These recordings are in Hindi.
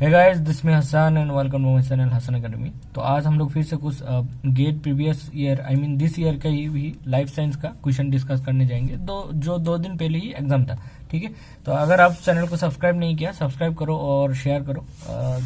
Hey guys, this me Hasan and welcome to my channel Hasan academy. तो आज हम लोग फिर से कुछ GATE previous year this year का ही भी लाइफ साइंस का क्वेश्चन डिस्कस करने जाएंगे, जो 2 दिन पहले ही एग्जाम था। ठीक है, तो अगर आप चैनल को सब्सक्राइब नहीं किया, सब्सक्राइब करो और शेयर करो।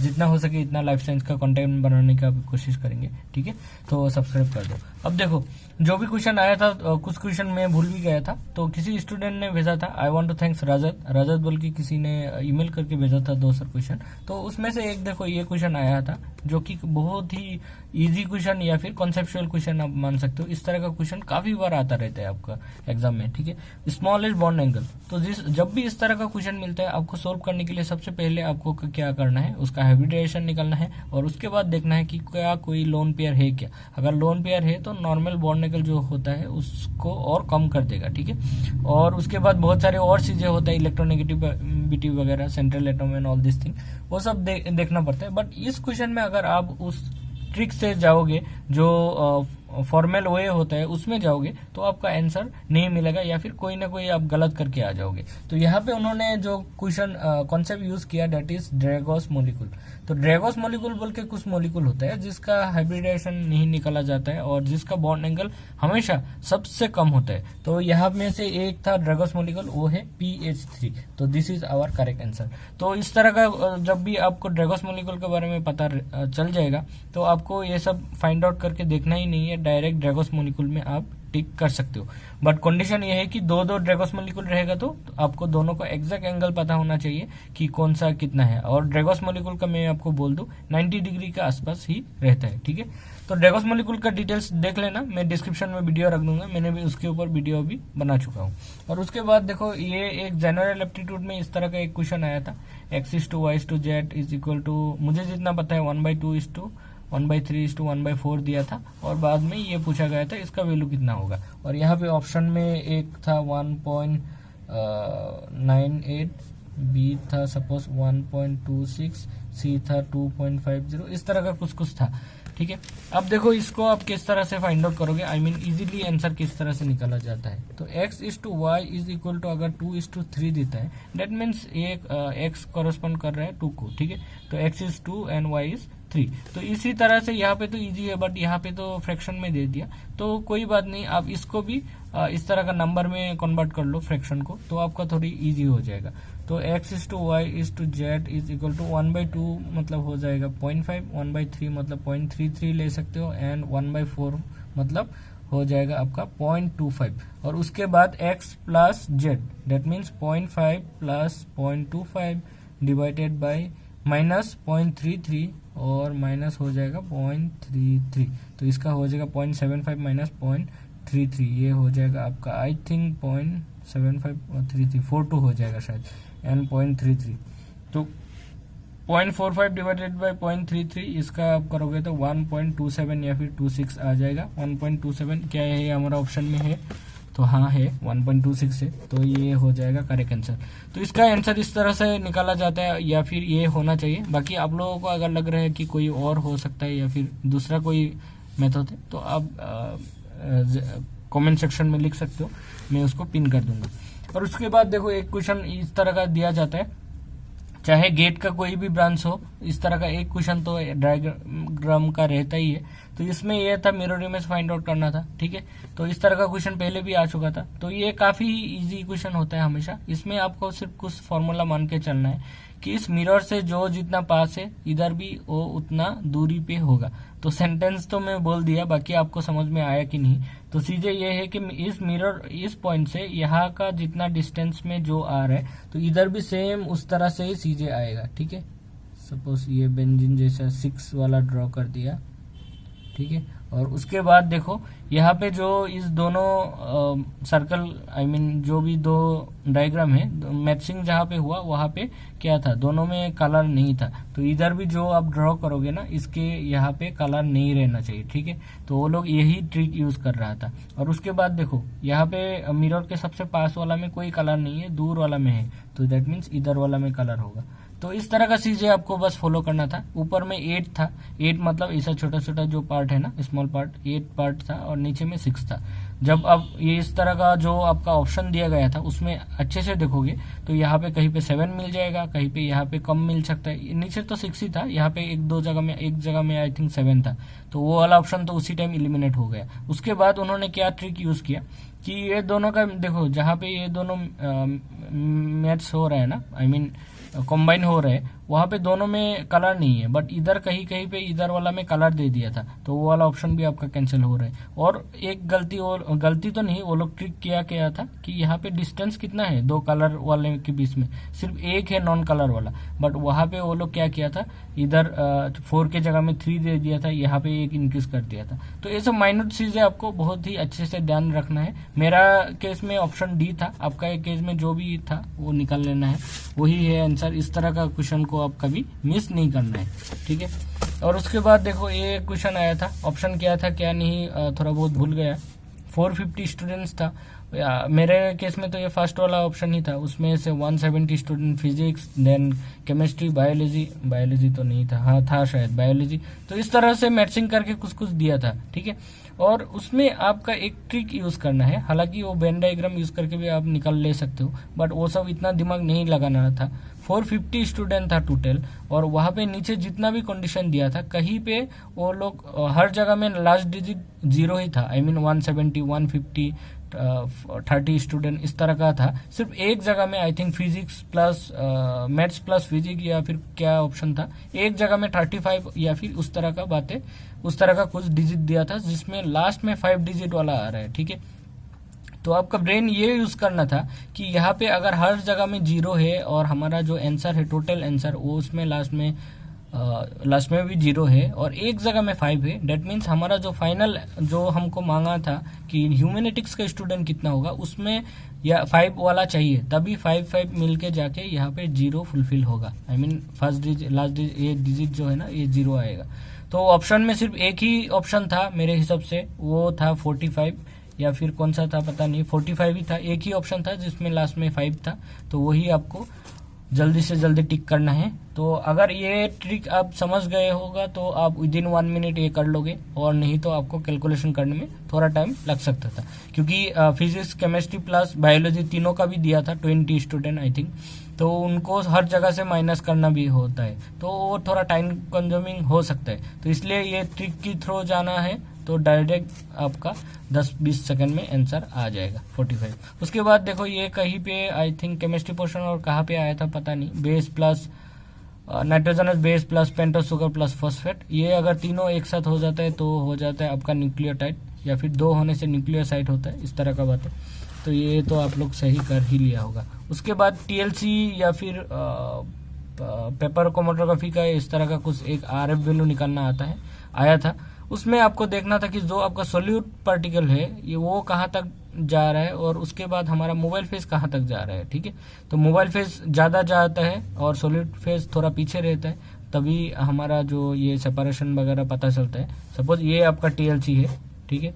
जितना हो सके इतना लाइफ साइंस का कंटेंट बनाने का कोशिश करेंगे। ठीक है, तो सब्सक्राइब कर दो। अब देखो, जो भी क्वेश्चन आया था, कुछ क्वेश्चन मैं भूल भी गया था, तो किसी स्टूडेंट ने भेजा था, आई वांट टू थैंक्स रजत बोल के किसी ने ईमेल करके भेजा था 2 सर क्वेश्चन। तो उसमें से एक देखो ये क्वेश्चन आया था, जो कि बहुत ही इजी क्वेश्चन या फिर कॉन्सेप्चुअल क्वेश्चन आप मान सकते हो। इस तरह का क्वेश्चन काफी बार आता रहता है आपका एग्जाम में। ठीक है, स्मॉलेस्ट बॉन्ड एंगल। तो जब भी इस तरह का क्वेश्चन मिलता है, आपको सोल्व करने के लिए सबसे पहले आपको क्या करना है, उसका हाइब्रिडाइजेशन निकालना है और उसके बाद देखना है कि क्या कोई लोन पेयर है क्या। अगर लोन पेयर है तो नॉर्मल बॉन्ड एंगल जो होता है उसको और कम कर देगा। ठीक है, और उसके बाद बहुत सारे और चीजें होता है, इलेक्ट्रोनेगेटिविटी वगैरह, central atom and all this thing, वो सब देखना पड़ता है। बट इस क्वेश्चन में अगर आप उस ट्रिक से जाओगे, जो फॉर्मल वे होता है उसमें जाओगे, तो आपका आंसर नहीं मिलेगा या फिर कोई ना कोई आप गलत करके आ जाओगे। तो यहाँ पे उन्होंने जो क्वेश्चन कॉन्सेप्ट यूज किया, दैट इज ड्रैगोस मोलिक्यूल। तो ड्रैगोस मोलिक्यूल बोल के कुछ मोलिक्यूल होता है जिसका हाइब्रिडाइजेशन नहीं निकाला जाता है और जिसका बॉन्ड एंगल हमेशा सबसे कम होता है। तो यहाँ में से एक था ड्रैगोस मोलिक्यूल, वो है PH3। तो this is our correct answer. तो इस तरह का जब भी आपको ड्रैगोस मोलिक्यूल के बारे में पता चल जाएगा, तो आपको ये सब फाइंड आउट करके देखना ही नहीं है, डायरेक्ट ड्रैगोस मोलिक्यूल में आप टिक कर सकते हो। बट कंडीशन ये है कि दो ड्रैगोस मोलिक्यूल रहेगा तो आपको दोनों का एग्जैक्ट एंगल पता होना चाहिए कि कौन सा कितना है। और ड्रैगोस मोलिक्यूल का मैं आपको बोल दूं 90 डिग्री के आसपास ही रहता है। ठीक है, तो ड्रैगोस मोलिक्यूल का डिटेल्स देख लेना, मैं डिस्क्रिप्शन में वीडियो रख दूंगा, मैंने भी उसके ऊपर वीडियो भी बना चुका हूँ। और उसके बाद देखो, ये एक जनरल एप्टीट्यूड में इस तरह का एक क्वेश्चन आया था, x/y/z इज इक्वल टू, मुझे जितना पता है 1/2 1/3 1/4 दिया था और बाद में ये पूछा गया था इसका वैल्यू कितना होगा। और यहाँ पे ऑप्शन में एक था 1.98, बी था सपोज 1.26, सी था 2.50, इस तरह का कुछ था। ठीक है, अब देखो इसको आप किस तरह से फाइंड आउट करोगे, इजीली आंसर किस तरह से निकाला जाता है। तो x/y इज इक्वल टू, अगर 2:3 देता है, दैट मीन्स एक x कॉरेस्पॉन्ड कर रहा है 2 को। ठीक है, तो x is 2 and y is 3। तो इसी तरह से यहाँ पे तो इजी है, बट यहाँ पे तो फ्रैक्शन में दे दिया, तो कोई बात नहीं, आप इसको भी इस तरह का नंबर में कन्वर्ट कर लो फ्रैक्शन को, तो आपका थोड़ी इजी हो जाएगा। तो x/y/z इज इक्वल टू 1/2 मतलब हो जाएगा 0.5, 1/3 मतलब 0.33 ले सकते हो, एंड 1/4 मतलब हो जाएगा आपका 0.25। और उसके बाद x plus z, that means 0.5 plus 0.25 divided by minus 0.33 और माइनस हो जाएगा 0.33। तो इसका हो जाएगा 0.75 माइनस 0.33, ये हो जाएगा आपका आई थिंक 0.75 और 3342 हो जाएगा शायद, एंड 0.33। तो 0.45 डिवाइडेड बाई 0.33, इसका आप करोगे तो 1.27 या फिर 26 आ जाएगा। 1.27 क्या है, हमारा ऑप्शन में है, तो हाँ है 1.26 है, तो ये हो जाएगा करेक्ट आंसर। तो इसका आंसर इस तरह से निकाला जाता है, या फिर ये होना चाहिए। बाकी आप लोगों को अगर लग रहा है कि कोई और हो सकता है या फिर दूसरा कोई मेथड है, तो आप कमेंट सेक्शन में लिख सकते हो, मैं उसको पिन कर दूंगा। और उसके बाद देखो, एक क्वेश्चन इस तरह का दिया जाता है, चाहे गेट का कोई भी ब्रांच हो, इस तरह का एक क्वेश्चन तो डायग्राम का रहता ही है। तो इसमें यह था मिरर इमेज फाइंड आउट करना था। ठीक है, तो इस तरह का क्वेश्चन पहले भी आ चुका था, तो ये काफी इजी क्वेश्चन होता है हमेशा। इसमें आपको सिर्फ कुछ फॉर्मूला मान के चलना है कि इस मिरर से जो जितना पास है, इधर भी वो उतना दूरी पे होगा। तो सेंटेंस तो मैं बोल दिया, बाकी आपको समझ में आया कि नहीं। तो चीजें ये है कि इस मिरर, इस पॉइंट से यहाँ का जितना डिस्टेंस में जो आ रहा है, तो इधर भी सेम उस तरह से ही चीजें आएगा। ठीक है, सपोज ये बेंजीन जैसा 6 वाला ड्रॉ कर दिया। ठीक है, और उसके बाद देखो यहाँ पे जो इस दोनों सर्कल, जो भी दो डायग्राम है, मैचिंग जहाँ पे हुआ वहाँ पे क्या था, दोनों में कलर नहीं था। तो इधर भी जो आप ड्रॉ करोगे ना, इसके यहाँ पे कलर नहीं रहना चाहिए। ठीक है, तो वो लोग यही ट्रिक यूज कर रहा था। और उसके बाद देखो, यहाँ पे मिरर के सबसे पास वाला में कोई कलर नहीं है, दूर वाला में है, तो दैट मीन्स इधर वाला में कलर होगा। तो इस तरह का चीजें आपको बस फॉलो करना था। ऊपर में 8 था, 8 मतलब ऐसा छोटा छोटा जो पार्ट है ना, स्मॉल पार्ट, 8 पार्ट था और नीचे में 6 था। जब अब ये इस तरह का जो आपका ऑप्शन दिया गया था उसमें अच्छे से देखोगे तो यहाँ पे कहीं पे 7 मिल जाएगा, कहीं पे यहाँ पे कम मिल सकता है। नीचे तो 6 ही था, यहाँ पे एक जगह में आई थिंक 7 था, तो वो वाला ऑप्शन तो उसी टाइम इलिमिनेट हो गया। उसके बाद उन्होंने क्या ट्रिक यूज किया कि ये दोनों का देखो, जहाँ पे ये दोनों मैच हो रहा है ना, आई मीन कॉम्बाइन हो रहे हैं, वहां पे दोनों में कलर नहीं है, बट इधर कहीं कहीं पे इधर वाला में कलर दे दिया था, तो वो वाला ऑप्शन भी आपका कैंसिल हो रहा है। और एक गलती, और गलती तो नहीं, वो लोग ट्रिक किया था कि यहाँ पे डिस्टेंस कितना है दो कलर वाले के बीच में, सिर्फ एक है नॉन कलर वाला, बट वहां पे वो लोग क्या किया था, इधर 4 के जगह में 3 दे दिया था, यहाँ पे 1 इंक्रीज कर दिया था। तो ये सब माइन्यूट चीजें आपको बहुत ही अच्छे से ध्यान रखना है। मेरा केस में ऑप्शन डी था, आपका एक केस में जो भी था वो निकाल लेना है, वही है आंसर। इस तरह का क्वेश्चन को आप कभी मिस नहीं करना है, ठीक है। और उसके बाद देखो ये क्वेश्चन आया था, ऑप्शन क्या था क्या नहीं थोड़ा बहुत भूल गया। 450 स्टूडेंट्स था, मेरे केस में तो ये फर्स्ट वाला ऑप्शन ही था, उसमें से 170 student physics, then chemistry, biology तो नहीं था, हाँ था शायद बायोलॉजी। तो इस तरह से मैचिंग करके कुछ कुछ दिया था, ठीक है। और उसमें आपका एक ट्रिक यूज करना है, हालांकि वो वेन डायग्राम यूज करके भी आप निकाल ले सकते हो, बट वो सब इतना दिमाग नहीं लगाना था। 450 स्टूडेंट था टोटल, और वहां पे नीचे जितना भी कंडीशन दिया था, कहीं पे वो लोग हर जगह में लास्ट डिजिट 0 ही था, आई मीन 170, 150, 30 स्टूडेंट इस तरह का था। सिर्फ एक जगह में I think physics plus maths plus physics या फिर क्या ऑप्शन था, एक जगह में 35 या फिर उस तरह का बातें, उस तरह का कुछ डिजिट दिया था, जिसमें लास्ट में 5 डिजिट वाला आ रहा है, ठीक है। तो आपका ब्रेन ये यूज करना था कि यहाँ पे अगर हर जगह में 0 है और हमारा जो आंसर है टोटल आंसर वो उसमें लास्ट में भी 0 है और एक जगह में 5 है, डेट मीन्स हमारा जो फाइनल जो हमको मांगा था कि ह्यूमैनिटिक्स का स्टूडेंट कितना होगा, उसमें या 5 वाला चाहिए, तभी 5 मिलके जाके यहाँ पे 0 फुलफिल होगा। I mean first digit last digit ये डिजिट जो है ना ये 0 आएगा। तो ऑप्शन में सिर्फ एक ही ऑप्शन था मेरे हिसाब से, वो था 45 या फिर कौन सा था पता नहीं, 45 ही था, एक ही ऑप्शन था जिसमें लास्ट में 5 था, तो वही आपको जल्दी से जल्दी टिक करना है। तो अगर ये ट्रिक आप समझ गए होगा तो आप विदिन 1 मिनट ये कर लोगे, और नहीं तो आपको कैलकुलेशन करने में थोड़ा टाइम लग सकता था, क्योंकि फिजिक्स, केमिस्ट्री प्लस बायोलॉजी तीनों का भी दिया था 20 स्टूडेंट आई थिंक, तो उनको हर जगह से माइनस करना भी होता है, तो वो थोड़ा टाइम कंज्यूमिंग हो सकता है। तो इसलिए ये ट्रिक की थ्रू जाना है तो डायरेक्ट आपका 10-20 सेकंड में आंसर आ जाएगा 45। उसके बाद देखो ये कहीं पे आई थिंक केमिस्ट्री पोर्शन और कहाँ पे आया था पता नहीं, base plus nitrogenous base plus pentose sugar plus phosphate, ये अगर तीनों एक साथ हो जाता है तो हो जाता है आपका न्यूक्लियोटाइड, या फिर 2 होने से न्यूक्लियोसाइड होता है, इस तरह का बात है। तो ये तो आप लोग सही कर ही लिया होगा। उसके बाद टीएलसी या फिर पेपर क्रोमेटोग्राफी का इस तरह का कुछ एक आरएफ वैल्यू निकालना आया था। उसमें आपको देखना था कि जो आपका सोल्यूट पार्टिकल है ये वो कहाँ तक जा रहा है, और उसके बाद हमारा मोबाइल फेज कहाँ तक जा रहा है, ठीक है। तो मोबाइल फेज ज्यादा जाता है और सोल्यूट फेज थोड़ा पीछे रहता है, तभी हमारा जो ये सेपरेशन वगैरह पता चलता है। सपोज ये आपका टीएलसी है, ठीक है,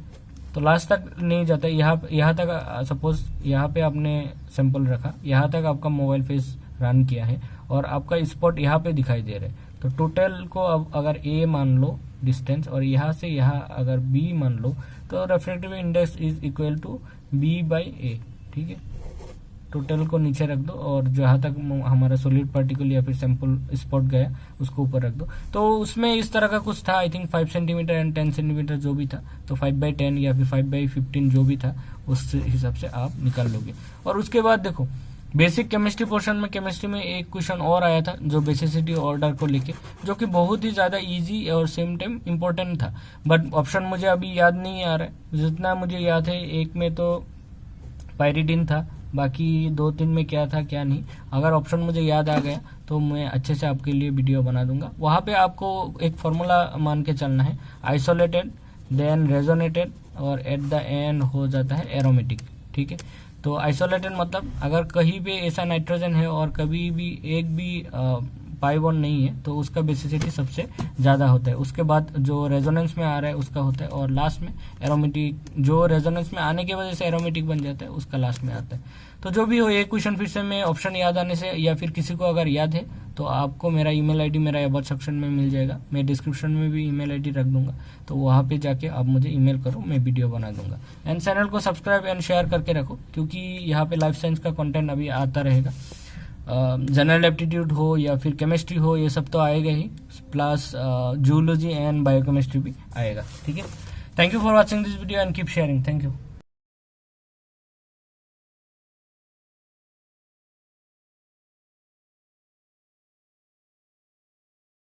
तो लास्ट तक नहीं जाता, यहाँ तक सपोज यहाँ पे आपने सैंपल रखा, यहाँ तक आपका मोबाइल फेज रन किया है और आपका स्पॉट यहाँ पे दिखाई दे रहा है। तो टोटल को अब अगर ए मान लो डिस्टेंस, और यहाँ से यहाँ अगर बी मान लो, तो refractive index is equal to B by A, ठीक है। टोटल को नीचे रख दो और जहाँ तक हमारा सॉलिड पार्टिकल या फिर सैंपल स्पॉट गया उसको ऊपर रख दो। तो उसमें इस तरह का कुछ था, I think 5 centimetre and 10 centimetre जो भी था, तो 5/10 या फिर 5/15 जो भी था उस हिसाब से आप निकाल लोगे। और उसके बाद देखो बेसिक केमिस्ट्री पोर्शन में, केमिस्ट्री में एक क्वेश्चन और आया था जो बेसिसिटी ऑर्डर को लेके, जो कि बहुत ही ज्यादा इजी और सेम टाइम इम्पोर्टेंट था, बट ऑप्शन मुझे अभी याद नहीं आ रहा है। जितना मुझे याद है एक में तो पायरिडिन था, बाकी 2-3 में क्या था क्या नहीं। अगर ऑप्शन मुझे याद आ गया तो मैं अच्छे से आपके लिए वीडियो बना दूंगा। वहां पे आपको एक फॉर्मूला मान के चलना है, आइसोलेटेड देन रेजोनेटेड और एट द एंड हो जाता है एरोमेटिक, ठीक है। तो आइसोलेटेड मतलब अगर कहीं भी ऐसा नाइट्रोजन है और कभी भी एक भी पाई बॉन्ड नहीं है तो उसका बेसिसिटी सबसे ज़्यादा होता है। उसके बाद जो रेजोनेंस में आ रहा है उसका होता है, और लास्ट में एरोमेटिक, जो रेजोनेंस में आने की वजह से एरोमेटिक बन जाता है उसका लास्ट में आता है। तो जो भी हो, ये क्वेश्चन फिर से मैं ऑप्शन याद आने से, या फिर किसी को अगर याद है तो आपको मेरा ईमेल आईडी मेरा अबाउट सेक्शन में मिल जाएगा। मैं डिस्क्रिप्शन में भी ईमेल आईडी रख दूंगा, तो वहाँ पे जाके आप मुझे ईमेल करो, मैं वीडियो बना दूंगा। एंड चैनल को सब्सक्राइब एंड शेयर करके रखो, क्योंकि यहाँ पे लाइफ साइंस का कंटेंट अभी आता रहेगा। जनरल एप्टीट्यूड हो या फिर केमिस्ट्री हो, ये सब तो आएगा ही, प्लस जूलॉजी एंड बायोकेमिस्ट्री भी आएगा। ठीक है, thank you for watching this video and keep sharing. Thank you.